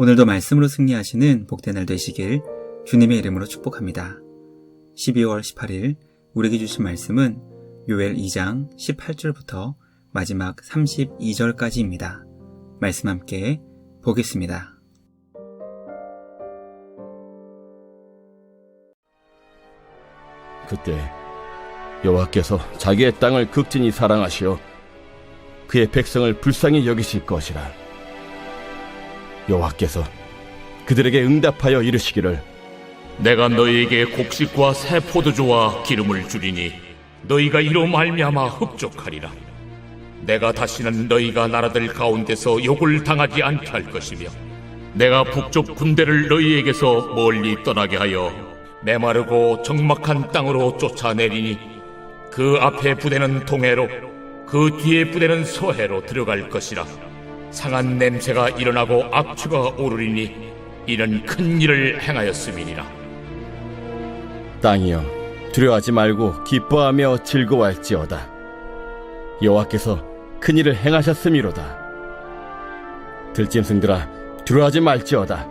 오늘도 말씀으로 승리하시는 복된 날 되시길 주님의 이름으로 축복합니다. 12월 18일 우리에게 주신 말씀은 요엘 2장 18절부터 마지막 32절까지입니다. 말씀 함께 보겠습니다. 그때 여호와께서 자기의 땅을 극진히 사랑하시어 그의 백성을 불쌍히 여기실 것이라. 여호와께서 그들에게 응답하여 이르시기를 내가 너희에게 곡식과 새 포도주와 기름을 주리니 너희가 이로 말미암아 흡족하리라. 내가 다시는 너희가 나라들 가운데서 욕을 당하지 않게 할 것이며 내가 북쪽 군대를 너희에게서 멀리 떠나게 하여 메마르고 적막한 땅으로 쫓아내리니 그 앞에 부대는 동해로 그 뒤에 부대는 서해로 들어갈 것이라. 상한 냄새가 일어나고 악취가 오르리니 이는 큰 일을 행하였음이니라. 땅이여 두려워하지 말고 기뻐하며 즐거워할지어다. 여호와께서 큰 일을 행하셨음이로다. 들짐승들아 두려워하지 말지어다.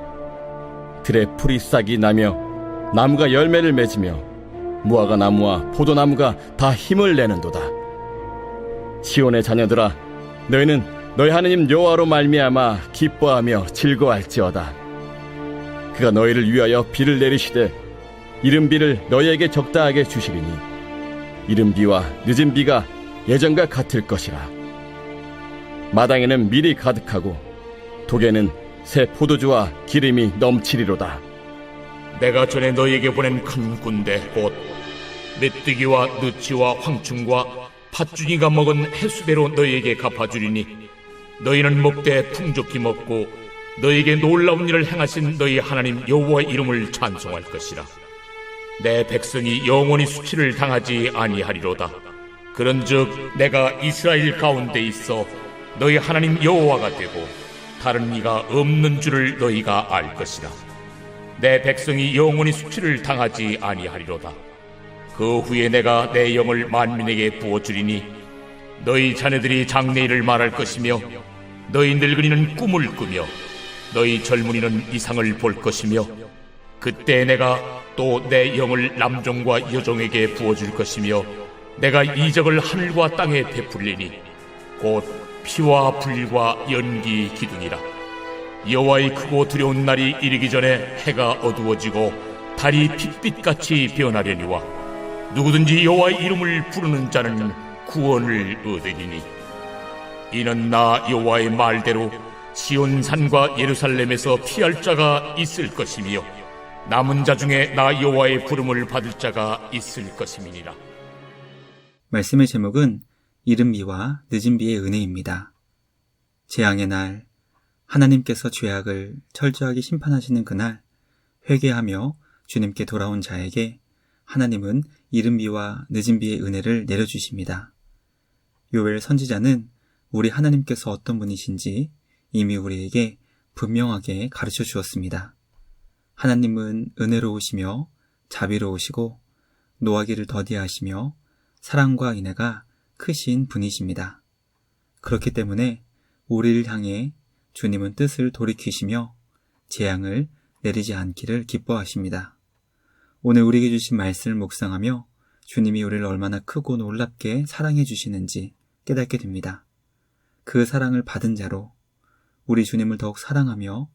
들에 풀이 싹이 나며 나무가 열매를 맺으며 무화과 나무와 포도나무가 다 힘을 내는도다. 시온의 자녀들아 너희는 너희 하나님 여호와로 말미암아 기뻐하며 즐거워할지어다. 그가 너희를 위하여 비를 내리시되 이른 비를 너희에게 적당하게 주시리니 이른 비와 늦은 비가 예전과 같을 것이라. 마당에는 밀이 가득하고 독에는 새 포도주와 기름이 넘치리로다. 내가 전에 너희에게 보낸 큰 군대 곧 메뚜기와 느치와 황충과 팥주니가 먹은 횟수대로 너희에게 갚아주리니 너희는 먹되 풍족히 먹고 너희에게 놀라운 일을 행하신 너희 하나님 여호와의 이름을 찬송할 것이라. 내 백성이 영원히 수치를 당하지 아니하리로다. 그런즉 내가 이스라엘 가운데 있어 너희 하나님 여호와가 되고 다른 이가 없는 줄을 너희가 알 것이라. 내 백성이 영원히 수치를 당하지 아니하리로다. 그 후에 내가 내 영을 만민에게 부어주리니 너희 자녀들이 장래일을 말할 것이며 너희 늙은이는 꿈을 꾸며 너희 젊은이는 이상을 볼 것이며 그때 내가 또 내 영을 남종과 여종에게 부어줄 것이며 내가 이적을 하늘과 땅에 베풀리니 곧 피와 불과 연기 기둥이라. 여호와의 크고 두려운 날이 이르기 전에 해가 어두워지고 달이 핏빛같이 변하려니와 누구든지 여호와의 이름을 부르는 자는 구원을 얻으리니 이는 나 여호와의 말대로 시온 산과 예루살렘에서 피할 자가 있을 것이며 남은 자 중에 나 여호와의 부름을 받을 자가 있을 것임이니라. 말씀의 제목은 이른 비와 늦은 비의 은혜입니다. 재앙의 날, 하나님께서 죄악을 철저하게 심판하시는 그날, 회개하며 주님께 돌아온 자에게 하나님은 이른 비와 늦은 비의 은혜를 내려주십니다. 요엘 선지자는 우리 하나님께서 어떤 분이신지 이미 우리에게 분명하게 가르쳐 주었습니다. 하나님은 은혜로우시며 자비로우시고 노하기를 더디하시며 사랑과 인애가 크신 분이십니다. 그렇기 때문에 우리를 향해 주님은 뜻을 돌이키시며 재앙을 내리지 않기를 기뻐하십니다. 오늘 우리에게 주신 말씀을 묵상하며 주님이 우리를 얼마나 크고 놀랍게 사랑해 주시는지 깨닫게 됩니다. 그 사랑을 받은 자로 우리 주님을 더욱 사랑하며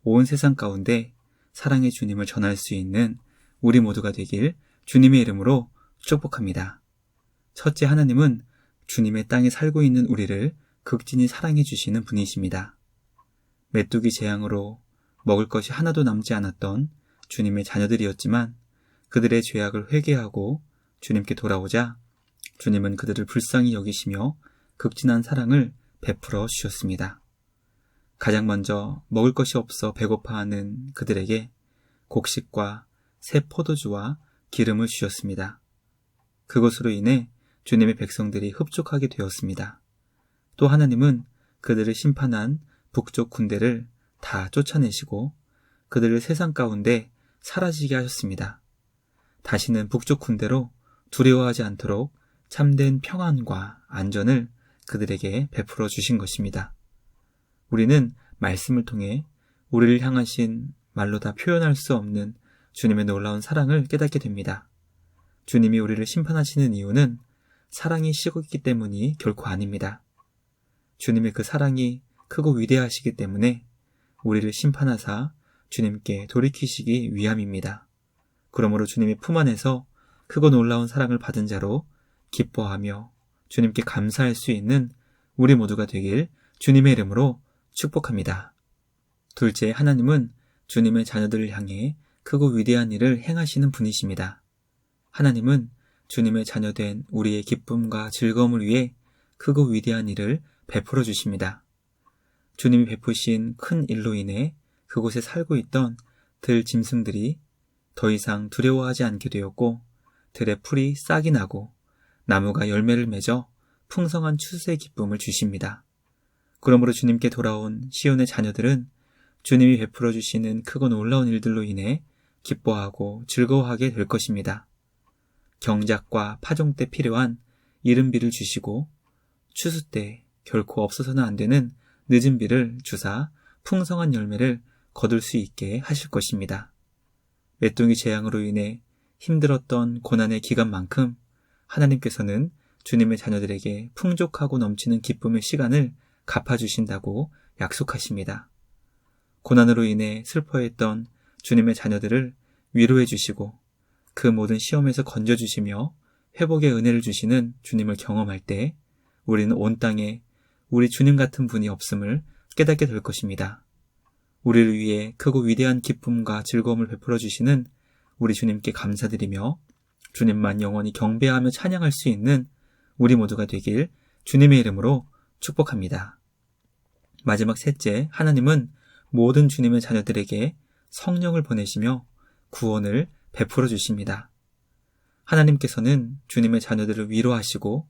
온 세상 가운데 사랑의 주님을 전할 수 있는 우리 모두가 되길 주님의 이름으로 축복합니다. 첫째, 하나님은 주님의 땅에 살고 있는 우리를 극진히 사랑해 주시는 분이십니다. 메뚜기 재앙으로 먹을 것이 하나도 남지 않았던 주님의 자녀들이었지만 그들의 죄악을 회개하고 주님께 돌아오자 주님은 그들을 불쌍히 여기시며 극진한 사랑을 베풀어 주셨습니다. 가장 먼저 먹을 것이 없어 배고파하는 그들에게 곡식과 새 포도주와 기름을 주셨습니다. 그것으로 인해 주님의 백성들이 흡족하게 되었습니다. 또 하나님은 그들을 심판한 북쪽 군대를 다 쫓아내시고 그들을 세상 가운데 사라지게 하셨습니다. 다시는 북쪽 군대로 두려워하지 않도록 참된 평안과 안전을 그들에게 베풀어 주신 것입니다. 우리는 말씀을 통해 우리를 향하신 말로 다 표현할 수 없는 주님의 놀라운 사랑을 깨닫게 됩니다. 주님이 우리를 심판하시는 이유는 사랑이 식었기 때문이 결코 아닙니다. 주님의 그 사랑이 크고 위대하시기 때문에 우리를 심판하사 주님께 돌이키시기 위함입니다. 그러므로 주님의 품 안에서 크고 놀라운 사랑을 받은 자로 기뻐하며 주님께 감사할 수 있는 우리 모두가 되길 주님의 이름으로 축복합니다. 둘째, 하나님은 주님의 자녀들을 향해 크고 위대한 일을 행하시는 분이십니다. 하나님은 주님의 자녀된 우리의 기쁨과 즐거움을 위해 크고 위대한 일을 베풀어 주십니다. 주님이 베푸신 큰 일로 인해 그곳에 살고 있던 들 짐승들이 더 이상 두려워하지 않게 되었고, 들의 풀이 싹이 나고 나무가 열매를 맺어 풍성한 추수의 기쁨을 주십니다. 그러므로 주님께 돌아온 시온의 자녀들은 주님이 베풀어 주시는 크고 놀라운 일들로 인해 기뻐하고 즐거워하게 될 것입니다. 경작과 파종 때 필요한 이른 비를 주시고 추수 때 결코 없어서는 안 되는 늦은 비를 주사 풍성한 열매를 거둘 수 있게 하실 것입니다. 메뚜기 재앙으로 인해 힘들었던 고난의 기간만큼 하나님께서는 주님의 자녀들에게 풍족하고 넘치는 기쁨의 시간을 갚아주신다고 약속하십니다. 고난으로 인해 슬퍼했던 주님의 자녀들을 위로해 주시고 그 모든 시험에서 건져주시며 회복의 은혜를 주시는 주님을 경험할 때 우리는 온 땅에 우리 주님 같은 분이 없음을 깨닫게 될 것입니다. 우리를 위해 크고 위대한 기쁨과 즐거움을 베풀어 주시는 우리 주님께 감사드리며 주님만 영원히 경배하며 찬양할 수 있는 우리 모두가 되길 주님의 이름으로 축복합니다. 마지막 셋째, 하나님은 모든 주님의 자녀들에게 성령을 보내시며 구원을 베풀어 주십니다. 하나님께서는 주님의 자녀들을 위로하시고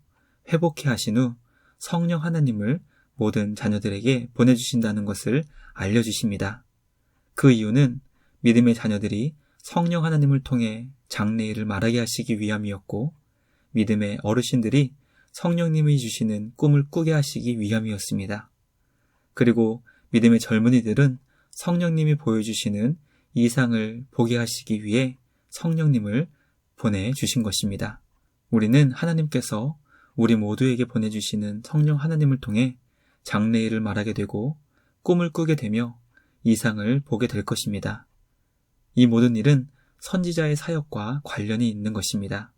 회복해 하신 후 성령 하나님을 모든 자녀들에게 보내주신다는 것을 알려주십니다. 그 이유는 믿음의 자녀들이 성령 하나님을 통해 장래일을 말하게 하시기 위함이었고, 믿음의 어르신들이 성령님이 주시는 꿈을 꾸게 하시기 위함이었습니다. 그리고 믿음의 젊은이들은 성령님이 보여주시는 이상을 보게 하시기 위해 성령님을 보내주신 것입니다. 우리는 하나님께서 우리 모두에게 보내주시는 성령 하나님을 통해 장래일을 말하게 되고 꿈을 꾸게 되며 이상을 보게 될 것입니다. 이 모든 일은 선지자의 사역과 관련이 있는 것입니다.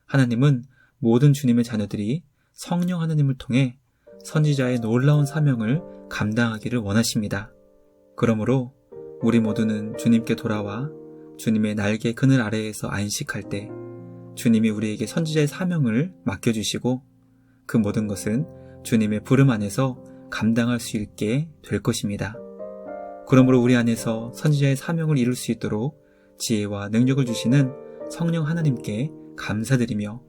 하나님은 모든 주님의 자녀들이 성령 하나님을 통해 선지자의 놀라운 사명을 감당하기를 원하십니다. 그러므로 우리 모두는 주님께 돌아와 주님의 날개 그늘 아래에서 안식할 때 주님이 우리에게 선지자의 사명을 맡겨주시고 그 모든 것은 주님의 부름 안에서 감당할 수 있게 될 것입니다. 그러므로 우리 안에서 선지자의 사명을 이룰 수 있도록 지혜와 능력을 주시는 성령 하나님께 감사드리며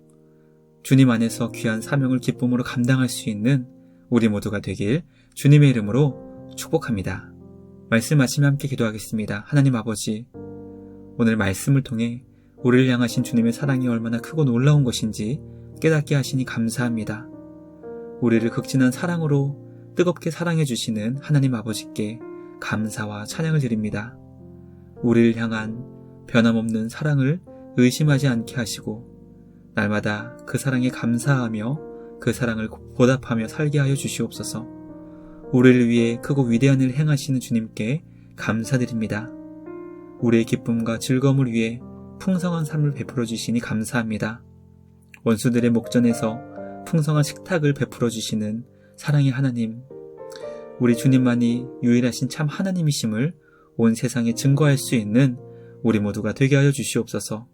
주님 안에서 귀한 사명을 기쁨으로 감당할 수 있는 우리 모두가 되길 주님의 이름으로 축복합니다. 말씀 마치며 함께 기도하겠습니다. 하나님 아버지, 오늘 말씀을 통해 우리를 향하신 주님의 사랑이 얼마나 크고 놀라운 것인지 깨닫게 하시니 감사합니다. 우리를 극진한 사랑으로 뜨겁게 사랑해 주시는 하나님 아버지께 감사와 찬양을 드립니다. 우리를 향한 변함없는 사랑을 의심하지 않게 하시고 날마다 그 사랑에 감사하며 그 사랑을 보답하며 살게 하여 주시옵소서. 우리를 위해 크고 위대한 일을 행하시는 주님께 감사드립니다. 우리의 기쁨과 즐거움을 위해 풍성한 삶을 베풀어 주시니 감사합니다. 원수들의 목전에서 풍성한 식탁을 베풀어 주시는 사랑의 하나님, 우리 주님만이 유일하신 참 하나님이심을 온 세상에 증거할 수 있는 우리 모두가 되게 하여 주시옵소서.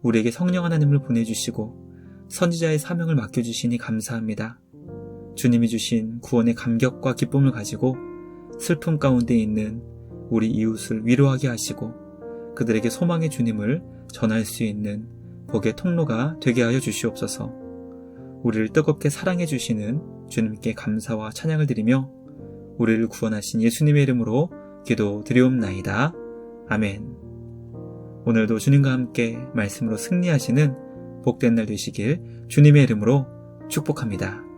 우리에게 성령 하나님을 보내주시고 선지자의 사명을 맡겨주시니 감사합니다. 주님이 주신 구원의 감격과 기쁨을 가지고 슬픔 가운데 있는 우리 이웃을 위로하게 하시고 그들에게 소망의 주님을 전할 수 있는 복의 통로가 되게 하여 주시옵소서. 우리를 뜨겁게 사랑해 주시는 주님께 감사와 찬양을 드리며 우리를 구원하신 예수님의 이름으로 기도드리옵나이다. 아멘. 오늘도 주님과 함께 말씀으로 승리하시는 복된 날 되시길 주님의 이름으로 축복합니다.